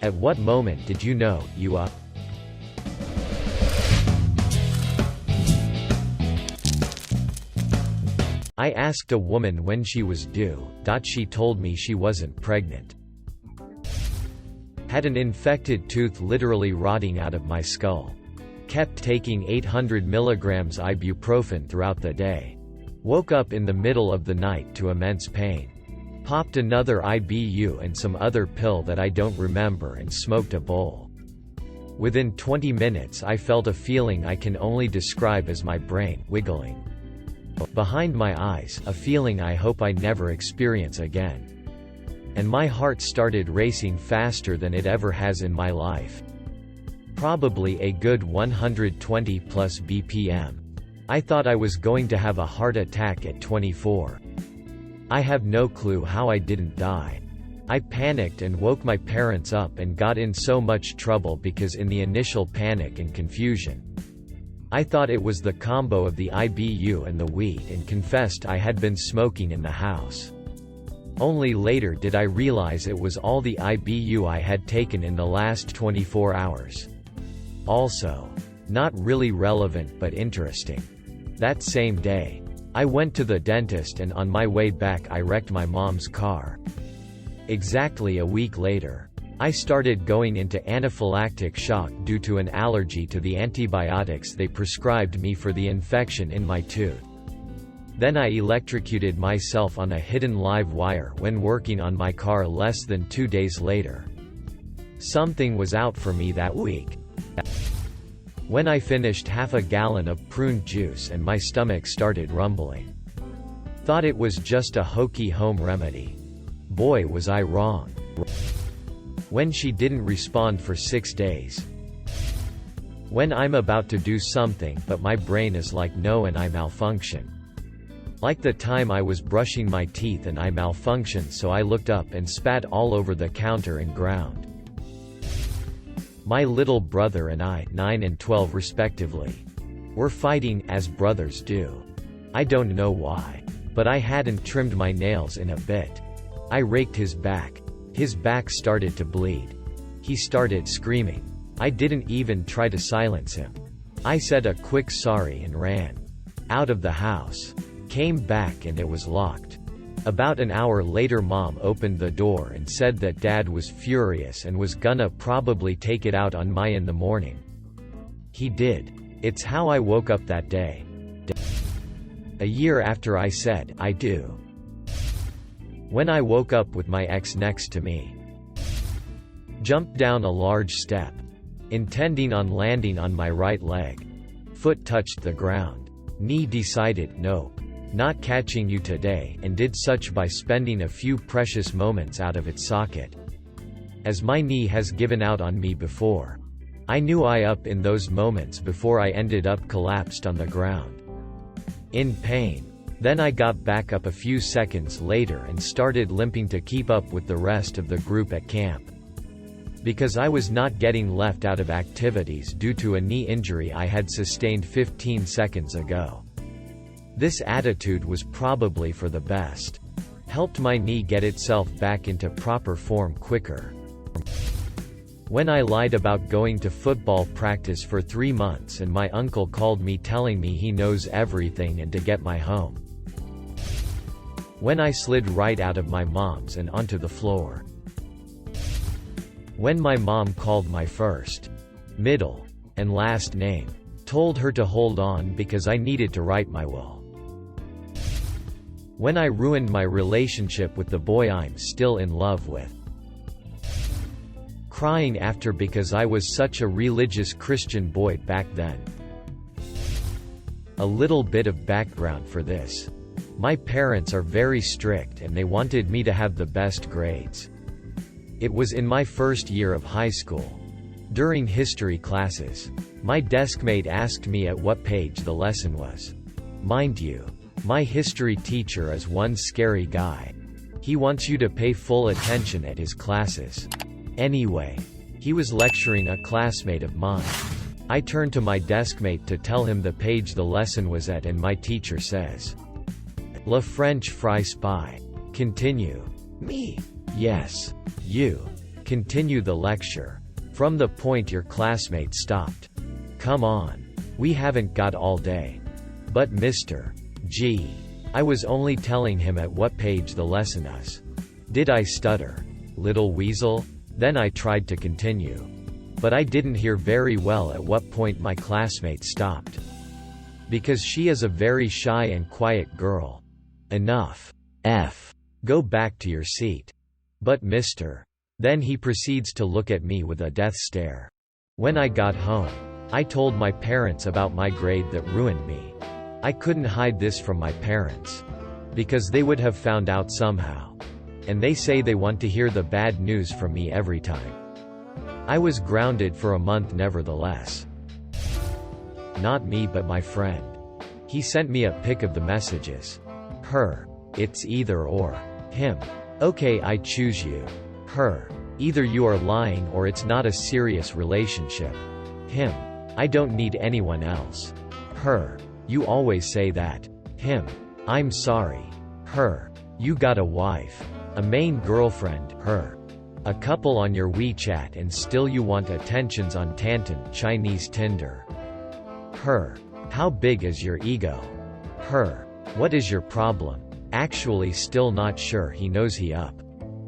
At what moment did you know you up? I asked a woman when she was due. She told me she wasn't pregnant. Had an infected tooth literally rotting out of my skull. Kept taking 800 milligrams ibuprofen throughout the day. Woke up in the middle of the night to immense pain. Popped another IBU and some other pill that I don't remember and smoked a bowl. Within 20 minutes I felt a feeling I can only describe as my brain wiggling behind my eyes, a feeling I hope I never experience again. And my heart started racing faster than it ever has in my life. Probably a good 120 plus BPM. I thought I was going to have a heart attack at 24. I have no clue how I didn't die. I panicked and woke my parents up and got in so much trouble because in the initial panic and confusion, I thought it was the combo of the IBU and the weed and confessed I had been smoking in the house. Only later did I realize it was all the IBU I had taken in the last 24 hours. Also, not really relevant but interesting. That same day, I went to the dentist and on my way back I wrecked my mom's car. Exactly a week later, I started going into anaphylactic shock due to an allergy to the antibiotics they prescribed me for the infection in my tooth. Then I electrocuted myself on a hidden live wire when working on my car less than 2 days later. Something was out for me that week. When I finished half a gallon of prune juice and my stomach started rumbling. Thought it was just a hokey home remedy. Boy was I wrong. When she didn't respond for 6 days. When I'm about to do something but my brain is like no and I malfunction. Like the time I was brushing my teeth and I malfunctioned so I looked up and spat all over the counter and ground. My little brother and I, 9 and 12 respectively, were fighting, as brothers do. I don't know why. But I hadn't trimmed my nails in a bit. I raked his back. His back started to bleed. He started screaming. I didn't even try to silence him. I said a quick sorry and ran out of the house. Came back and it was locked. About an hour later Mom opened the door and said that Dad was furious and was gonna probably take it out on me in the morning. He did. It's how I woke up that day. A year after I said I do. When I woke up with my ex next to me. Jumped down a large step, intending on landing on my right leg. Foot touched the ground. Knee decided nope, not catching you today, and did such by spending a few precious moments out of its socket. As my knee has given out on me before. I knew I up in those moments before I ended up collapsed on the ground. In pain. Then I got back up a few seconds later and started limping to keep up with the rest of the group at camp. Because I was not getting left out of activities due to a knee injury I had sustained 15 seconds ago. This attitude was probably for the best. Helped my knee get itself back into proper form quicker. When I lied about going to football practice for 3 months and my uncle called me telling me he knows everything and to get my home. When I slid right out of my mom's and onto the floor. When my mom called my first, middle, and last name. Told her to hold on because I needed to write my will. When I ruined my relationship with the boy I'm still in love with. Crying after because I was such a religious Christian boy back then. A little bit of background for this. My parents are very strict and they wanted me to have the best grades. It was in my first year of high school. During history classes, my deskmate asked me at what page the lesson was. Mind you, my history teacher is one scary guy. He wants you to pay full attention at his classes. Anyway, he was lecturing a classmate of mine. I turned to my deskmate to tell him the page the lesson was at and my teacher says, "Le French fry spy. Continue." Me. Yes. You. Continue the lecture. From the point your classmate stopped. Come on. We haven't got all day. But Mr. G. I was only telling him at what page the lesson is. Did I stutter? Little weasel? Then I tried to continue. But I didn't hear very well at what point my classmate stopped. Because she is a very shy and quiet girl. Enough. F. Go back to your seat. But Mr. Then he proceeds to look at me with a death stare. When I got home, I told my parents about my grade that ruined me. I couldn't hide this from my parents. Because they would have found out somehow. And they say they want to hear the bad news from me every time. I was grounded for a month nevertheless. Not me but my friend. He sent me a pic of the messages. Her. It's either or. Him. Okay, I choose you. Her. Either you are lying or it's not a serious relationship. Him. I don't need anyone else. Her. You always say that. Him. I'm sorry. Her. You got a wife. A main girlfriend. Her. A couple on your WeChat and still you want attentions on Tantan, Chinese Tinder. Her. How big is your ego? Her. What is your problem? Actually still not sure he knows he up.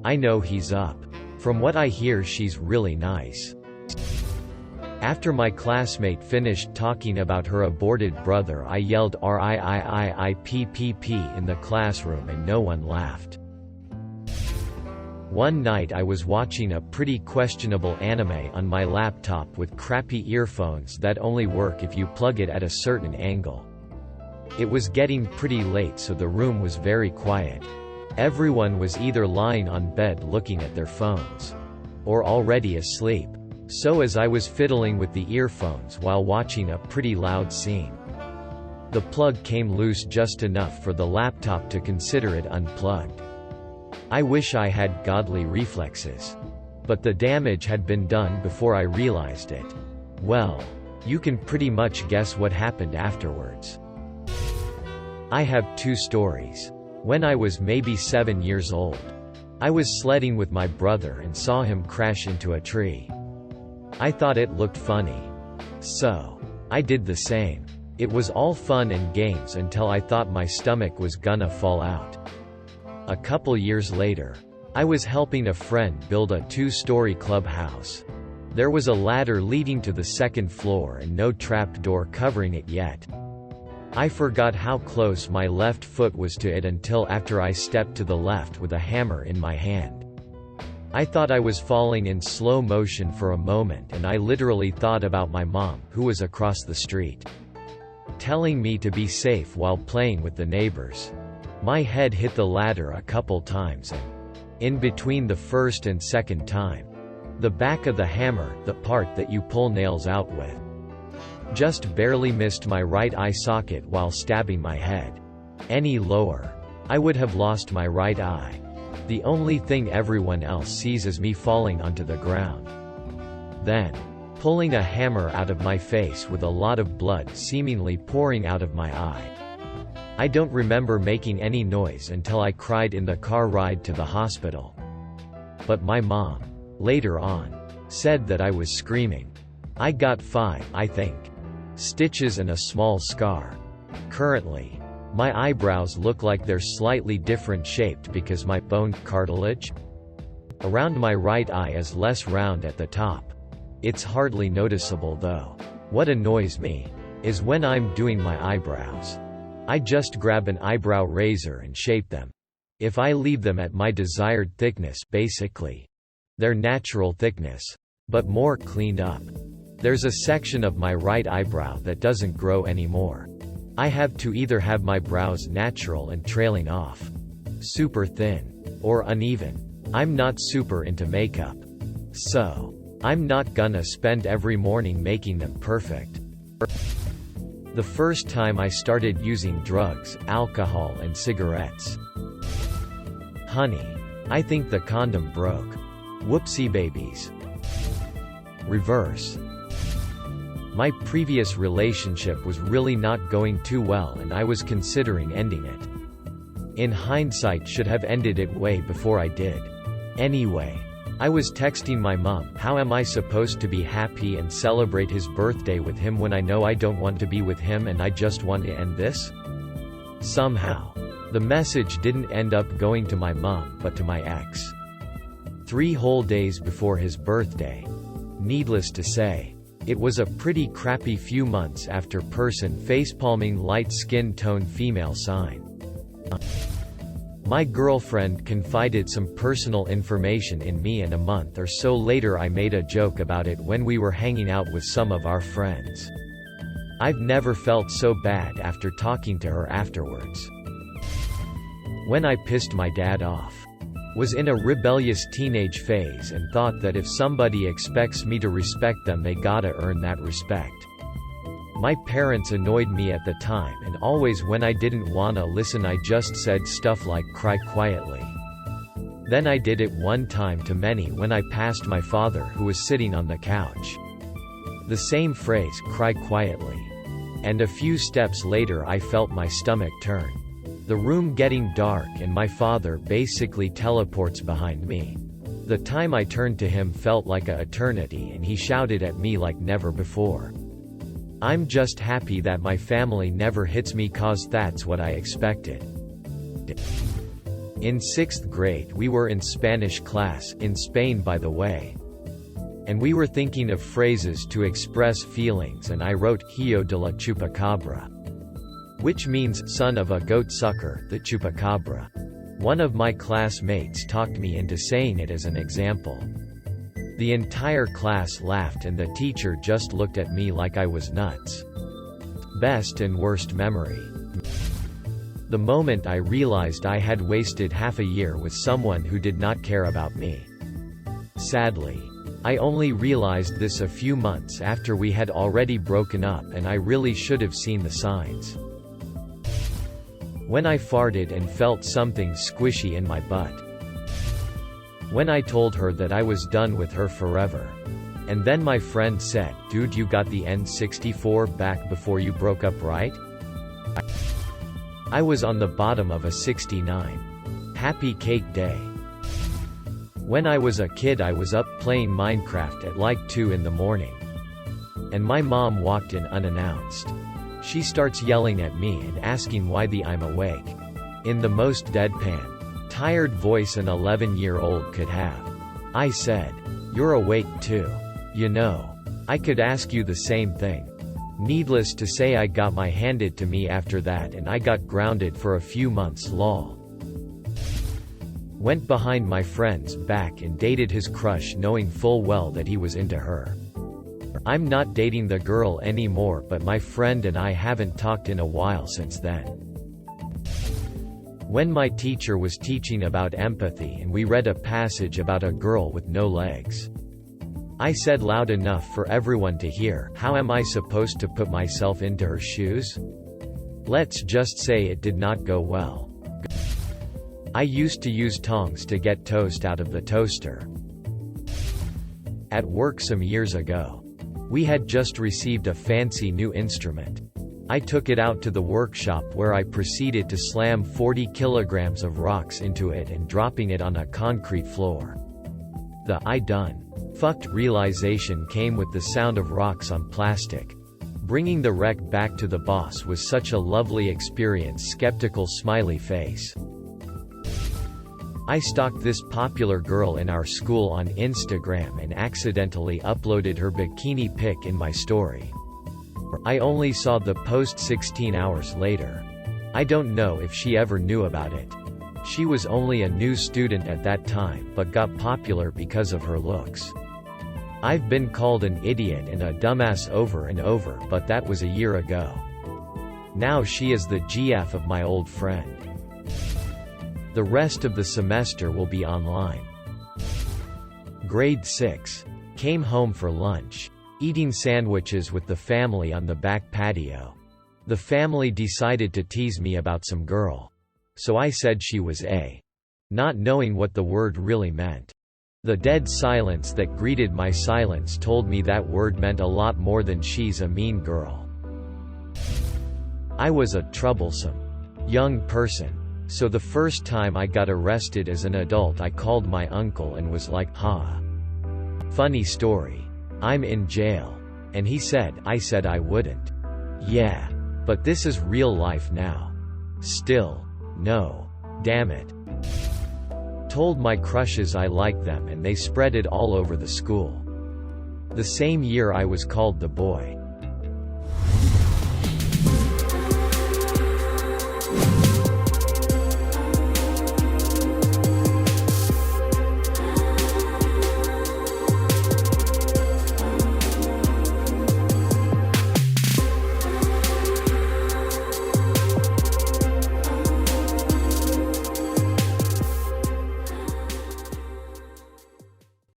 I know he's up. From what I hear she's really nice. After my classmate finished talking about her aborted brother I yelled RIIIIPPP in the classroom and no one laughed. One night I was watching a pretty questionable anime on my laptop with crappy earphones that only work if you plug it at a certain angle. It was getting pretty late so the room was very quiet. Everyone was either lying on bed looking at their phones. Or already asleep. So as I was fiddling with the earphones while watching a pretty loud scene, the plug came loose just enough for the laptop to consider it unplugged. I wish I had godly reflexes. But the damage had been done before I realized it. Well, you can pretty much guess what happened afterwards. I have two stories. When I was maybe 7 years old, I was sledding with my brother and saw him crash into a tree. I thought it looked funny. So, I did the same. It was all fun and games until I thought my stomach was gonna fall out. A couple years later, I was helping a friend build a 2-story clubhouse. There was a ladder leading to the second floor and no trap door covering it yet. I forgot how close my left foot was to it until after I stepped to the left with a hammer in my hand. I thought I was falling in slow motion for a moment and I literally thought about my mom, who was across the street, telling me to be safe while playing with the neighbors. My head hit the ladder a couple times and, in between the first and second time, the back of the hammer, the part that you pull nails out with, just barely missed my right eye socket while stabbing my head. Any lower, I would have lost my right eye. The only thing everyone else sees is me falling onto the ground. Then, pulling a hammer out of my face with a lot of blood seemingly pouring out of my eye. I don't remember making any noise until I cried in the car ride to the hospital. But my mom, later on, said that I was screaming. I got 5, I think, stitches and a small scar. Currently, my eyebrows look like they're slightly different shaped because my bone cartilage around my right eye is less round at the top. It's hardly noticeable though. What annoys me is when I'm doing my eyebrows, I just grab an eyebrow razor and shape them. If I leave them at my desired thickness, basically their natural thickness, but more cleaned up, there's a section of my right eyebrow that doesn't grow anymore. I have to either have my brows natural and trailing off, super thin, or uneven. I'm not super into makeup, so I'm not gonna spend every morning making them perfect. The first time I started using drugs, alcohol and cigarettes. Honey, I think the condom broke. Whoopsie babies. Reverse. My previous relationship was really not going too well and I was considering ending it. In hindsight, should have ended it way before I did. Anyway, I was texting my mom, how am I supposed to be happy and celebrate his birthday with him when I know I don't want to be with him and I just want to end this? Somehow, the message didn't end up going to my mom but to my ex. 3 whole days before his birthday. Needless to say, it was a pretty crappy few months after person facepalming light skin tone female sign. My girlfriend confided some personal information in me, and a month or so later I made a joke about it when we were hanging out with some of our friends. I've never felt so bad after talking to her afterwards. When I pissed my dad off. Was in a rebellious teenage phase and thought that if somebody expects me to respect them, they gotta earn that respect. My parents annoyed me at the time, and always when I didn't wanna listen I just said stuff like cry quietly. Then I did it one time to many when I passed my father who was sitting on the couch. The same phrase, cry quietly. And a few steps later I felt my stomach turn. The room getting dark and my father basically teleports behind me. The time I turned to him felt like a eternity and he shouted at me like never before. I'm just happy that my family never hits me, cause that's what I expected. In 6th grade we were in Spanish class, in Spain by the way. And we were thinking of phrases to express feelings and I wrote, Hijo de la chupacabra. Which means, son of a goat sucker, the chupacabra. One of my classmates talked me into saying it as an example. The entire class laughed and the teacher just looked at me like I was nuts. Best and worst memory. The moment I realized I had wasted half a year with someone who did not care about me. Sadly, I only realized this a few months after we had already broken up, and I really should have seen the signs. When I farted and felt something squishy in my butt. When I told her that I was done with her forever. And then my friend said, dude, you got the N64 back before you broke up, right? I was on the bottom of a 69. Happy cake day. When I was a kid I was up playing Minecraft at like 2 in the morning. And my mom walked in unannounced. She starts yelling at me and asking why I'm awake. In the most deadpan, tired voice an 11-year-old could have. I said, you're awake too. You know, I could ask you the same thing. Needless to say I got my handed to me after that and I got grounded for a few months lol. Went behind my friend's back and dated his crush knowing full well that he was into her. I'm not dating the girl anymore, but my friend and I haven't talked in a while since then. When my teacher was teaching about empathy and we read a passage about a girl with no legs. I said loud enough for everyone to hear, how am I supposed to put myself into her shoes? Let's just say it did not go well. I used to use tongs to get toast out of the toaster. At work some years ago. We had just received a fancy new instrument. I took it out to the workshop where I proceeded to slam 40 kilograms of rocks into it and dropping it on a concrete floor. The I done fucked realization came with the sound of rocks on plastic. Bringing the wreck back to the boss was such a lovely experience, skeptical smiley face. I stalked this popular girl in our school on Instagram and accidentally uploaded her bikini pic in my story. I only saw the post 16 hours later. I don't know if she ever knew about it. She was only a new student at that time but got popular because of her looks. I've been called an idiot and a dumbass over and over, but that was a year ago. Now she is the GF of my old friend. The rest of the semester will be online. Grade 6. Came home for lunch. Eating sandwiches with the family on the back patio. The family decided to tease me about some girl. So I said she was a. Not knowing what the word really meant. The dead silence that greeted my silence told me that word meant a lot more than she's a mean girl. I was a troublesome young person. So the first time I got arrested as an adult, I called my uncle and was like, "Ha. Funny story. I'm in jail." And he said, "I said I wouldn't." "Yeah. But this is real life now." "Still. No. Damn it." Told my crushes I liked them and they spread it all over the school. The same year I was called the boy.